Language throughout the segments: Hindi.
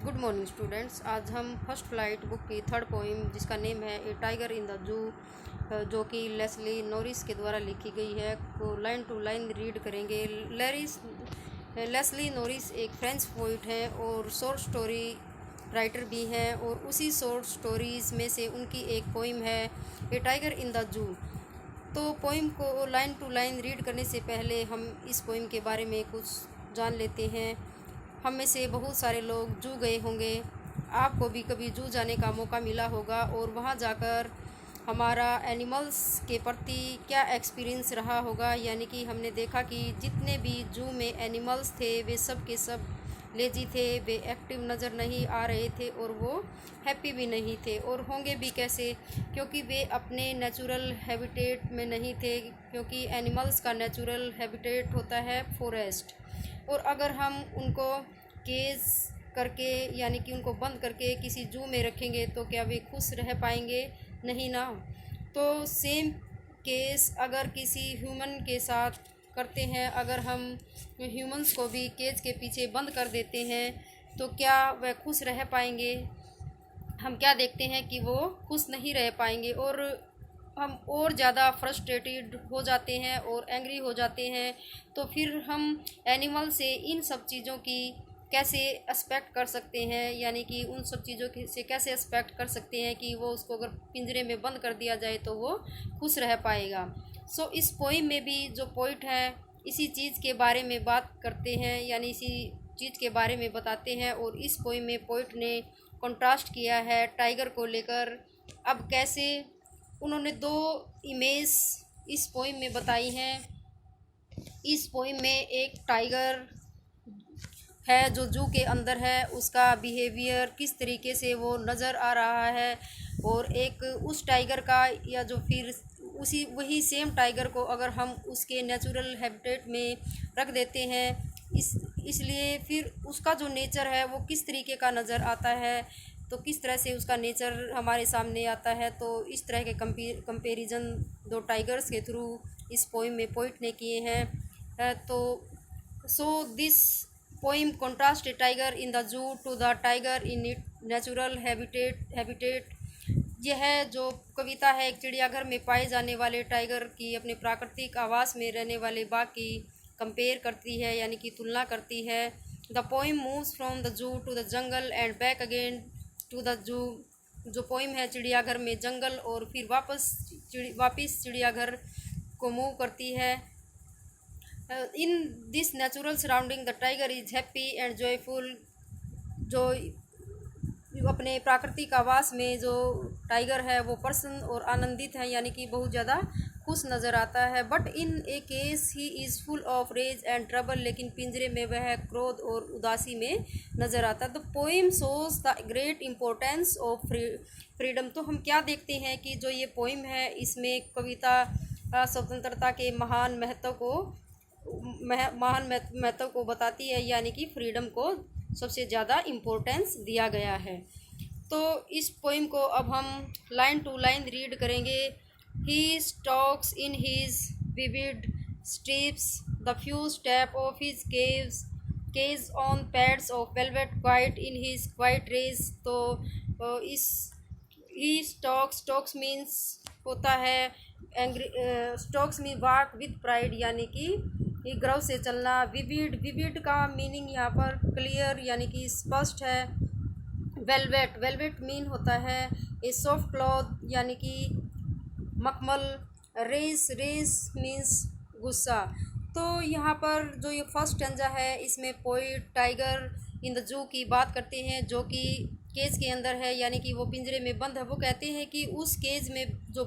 Good morning students. आज हम फर्स्ट फ्लाइट बुक की थर्ड पोइम जिसका नेम है ए टाइगर इन द जू जो कि लेस्ली नॉरिस के द्वारा लिखी गई है को लाइन टू लाइन रीड करेंगे। लेस्ली नॉरिस एक फ्रेंच पोइट हैं और शॉर्ट स्टोरी राइटर भी हैं और उसी शॉर्ट स्टोरीज़ में से उनकी एक पोइम है ए टाइगर इन द जू। तो पोइम को लाइन टू लाइन रीड करने से पहले हम इस पोइम के बारे में कुछ जान लेते हैं। हम में से बहुत सारे लोग जू गए होंगे, आपको भी कभी जू जाने का मौका मिला होगा और वहाँ जाकर हमारा एनिमल्स के प्रति क्या एक्सपीरियंस रहा होगा। यानी कि हमने देखा कि जितने भी जू में एनिमल्स थे वे सब के सब लेजी थे, वे एक्टिव नज़र नहीं आ रहे थे और वो हैप्पी भी नहीं थे और होंगे भी कैसे, क्योंकि वे अपने नेचुरल हैबिटेट में नहीं थे। क्योंकि एनिमल्स का नेचुरल हैबिटेट होता है फॉरेस्ट, और अगर हम उनको केज करके यानी कि उनको बंद करके किसी जू में रखेंगे तो क्या वे खुश रह पाएंगे? नहीं ना। तो सेम केस अगर किसी ह्यूमन के साथ करते हैं, अगर हम ह्यूमंस को भी केज के पीछे बंद कर देते हैं तो क्या वह खुश रह पाएंगे? हम क्या देखते हैं कि वो खुश नहीं रह पाएंगे और हम और ज़्यादा फ्रस्ट्रेटेड हो जाते हैं और एंग्री हो जाते हैं। तो फिर हम एनिमल से इन सब चीज़ों की कैसे एक्सपेक्ट कर सकते हैं, यानी कि उन सब चीज़ों की से कैसे एक्सपेक्ट कर सकते हैं कि वो उसको अगर पिंजरे में बंद कर दिया जाए तो वो खुश रह पाएगा। सो इस पोइम में भी जो पोइट है इसी चीज़ के बारे में बात करते हैं, यानी इसी चीज़ के बारे में बताते हैं। और इस पोइम में पोइट ने कंट्रास्ट किया है टाइगर को लेकर। अब कैसे उन्होंने दो इमेज इस पोइम में बताई हैं। इस पोइम में एक टाइगर है जो जू के अंदर है, उसका बिहेवियर किस तरीके से वो नज़र आ रहा है, और एक उस टाइगर का या जो फिर वही सेम टाइगर को अगर हम उसके नेचुरल हैबिटेट में रख देते हैं, इसलिए फिर उसका जो नेचर है वो किस तरीके का नज़र आता है, तो किस तरह से उसका नेचर हमारे सामने आता है। तो इस तरह के कंपैरिजन दो टाइगर्स के थ्रू इस पोइम में पोइट ने किए हैं। तो so this poem contrast a tiger in the zoo to the tiger in it natural habitat. यह जो कविता है एक चिड़ियाघर में पाए जाने वाले टाइगर की अपने प्राकृतिक आवास में रहने वाले बाघ की कंपेयर करती है, यानी कि तुलना करती है। The poem moves from the zoo to the jungle and back again to the zoo. जो पोइम है चिड़ियाघर में जंगल और फिर वापस चिड़ियाघर को मूव करती है। In this natural surrounding the tiger is happy and joyful. जो अपने प्राकृतिक आवास में जो टाइगर है वो प्रसन्न और आनंदित है, यानी कि बहुत ज़्यादा खुश नज़र आता है। But in a cage he is full of rage and trouble. लेकिन पिंजरे में वह क्रोध और उदासी में नज़र आता है। The poem shows the great importance of freedom. तो हम क्या देखते हैं कि जो ये पोइम है इसमें कविता स्वतंत्रता के महान महत्व को बताती है, यानी कि फ्रीडम को सबसे ज़्यादा इम्पोर्टेंस दिया गया है। तो इस पोइम को अब हम लाइन टू लाइन रीड करेंगे। He stalks in his vivid strips, the few steps of his cage on pads of velvet, quiet in his quiet race। तो इस he stalks means होता है एंग्री, स्टॉक्स में वॉक विथ प्राइड, यानी कि गर्व से चलना। विविड का मीनिंग यहाँ पर क्लियर यानी कि स्पष्ट है। वेलवेट मीन होता है ए सॉफ्ट क्लॉथ, यानी कि मखमल। रेस मीन्स गुस्सा। तो यहाँ पर जो ये फर्स्ट स्टैंजा है इसमें पोइट टाइगर इन द जू की बात करते हैं जो कि केज के अंदर है, यानी कि वो पिंजरे में बंद है। वो कहते हैं कि उस केज में जो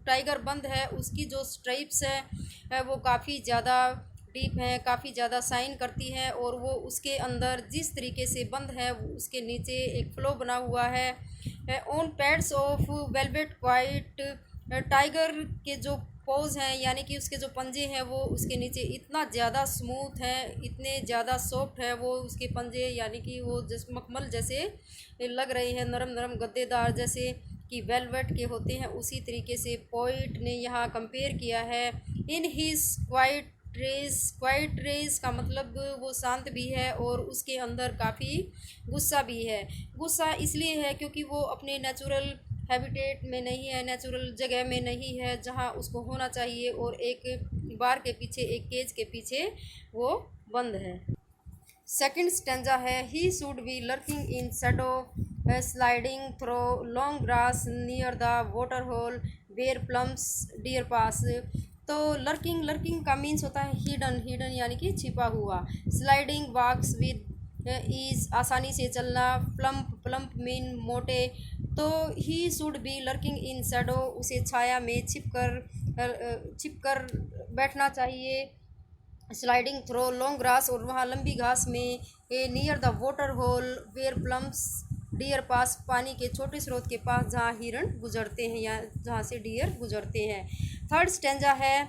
टाइगर बंद है उसकी जो स्ट्राइप्स है वो काफ़ी ज़्यादा डीप हैं, काफ़ी ज़्यादा शाइन करती हैं, और वो उसके अंदर जिस तरीके से बंद है उसके नीचे एक फ्लो बना हुआ है। On pads of velvet quite. Tiger के जो पोज हैं यानी कि उसके जो पंजे हैं वो उसके नीचे इतना ज़्यादा स्मूथ है, इतने ज़्यादा सॉफ्ट है वो उसके पंजे, यानी कि वो जैसे मखमल जैसे लग रहे हैं, नरम गद्देदार जैसे कि वेलवेट के होते हैं। उसी तरीके से पोइट ने यहाँ कंपेयर किया है। In his quiet quiet rage का मतलब वो शांत भी है और उसके अंदर काफ़ी गुस्सा भी है। गुस्सा इसलिए है क्योंकि वो अपने नेचुरल हैबिटेट में नहीं है, नेचुरल जगह में नहीं है जहाँ उसको होना चाहिए, और एक बार के पीछे, एक केज के पीछे वो बंद है। सेकंड स्टेंजा है, he should be lurking in shadow sliding through long grass near the water hole where plums deer pass. तो लर्किंग, लर्किंग का मीन्स होता है हिडन, हिडन यानी कि छिपा हुआ। स्लाइडिंग वॉक्स विद ईज आसानी से चलना। प्लम्प, प्लम्प मीन मोटे। तो he should be lurking in shadow, उसे छाया में छिप कर बैठना चाहिए। स्लाइडिंग थ्रो लॉन्ग ग्रास, और वहाँ लंबी घास में। Near the water hole where plums deer pass, पानी के छोटे स्रोत के पास जहाँ हिरण गुजरते हैं या जहाँ से डियर गुजरते हैं। थर्ड स्टेंजा है,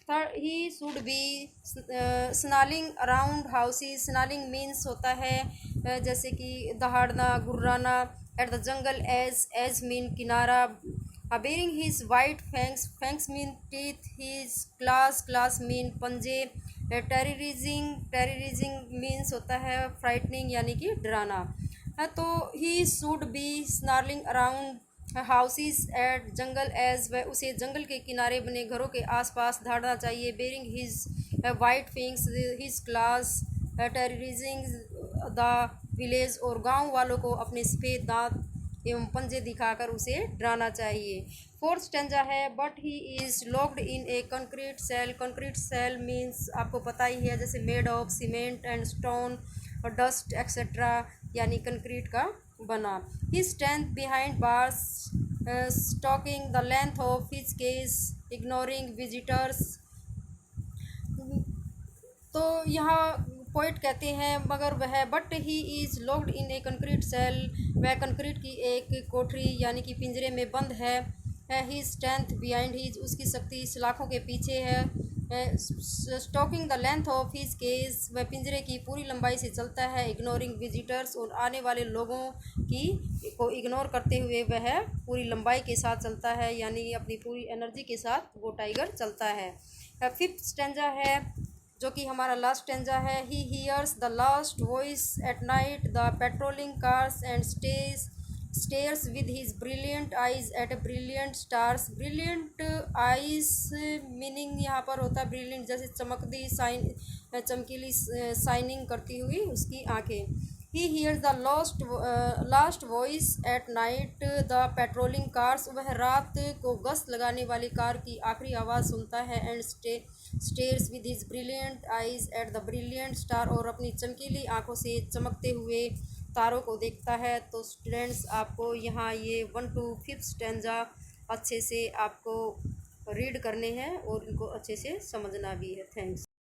third, he should be snarling around houses. Snarling means होता है जैसे कि दहाड़ना, गुर्राना। At the jungle edge mean किनारा। Baring his white fangs, fangs mean teeth. His claws, claws mean पंजे। टेररिजिंग, टेररिजिंग मीन्स होता है फ्राइटनिंग यानी कि डराना। तो he should be snarling around houses at jungle edge, वह उसे जंगल के किनारे बने घरों के आसपास दहाड़ना चाहिए। Baring his white fangs, his claws. Terrorizing the village, और गांव वालों को अपने सफ़ेद दांत एवं पंजे दिखाकर उसे डराना चाहिए। फोर्थ स्टेंजा है, but he is locked in a concrete cell. Concrete cell means आपको पता ही है, जैसे made of cement and stone और डस्ट एक्सेट्रा, यानी कंक्रीट का बना। He stands behind bars stalking the length of his cage ignoring visitors. तो यहाँ पोइट कहते हैं, मगर वह, but he is locked in a concrete cell, वह कंक्रीट की एक कोठरी यानी कि पिंजरे में बंद है। ही स्ट्रेंथ बिहाइंड हिज, उसकी शक्ति सलाखों के पीछे है। Stalking the length of his cage, वह पिंजरे की पूरी लंबाई से चलता है। इग्नोरिंग विजिटर्स, और आने वाले लोगों को इग्नोर करते हुए वह पूरी लंबाई के साथ चलता है, यानी अपनी पूरी एनर्जी के साथ वो टाइगर चलता है। फिफ्थ स्टेंजा है जो कि हमारा लास्ट स्टेंजा है, he hears the last voice at night the patrolling cars and stares with his brilliant eyes at brilliant stars. Brilliant eyes meaning यहाँ पर होता है ब्रिलियंट, जैसे चमकीली शाइनिंग करती हुई उसकी आंखें। ही hears the last voice at night the patrolling cars, वह रात को गश्त लगाने वाली कार की आखिरी आवाज़ सुनता है। And stares with his brilliant eyes at the brilliant star, और अपनी चमकीली आंखों से चमकते हुए तारों को देखता है। तो स्टूडेंट्स, आपको यहाँ ये 1 to 5 स्टेंजा अच्छे से आपको रीड करने हैं और इनको अच्छे से समझना भी है। थैंक्स।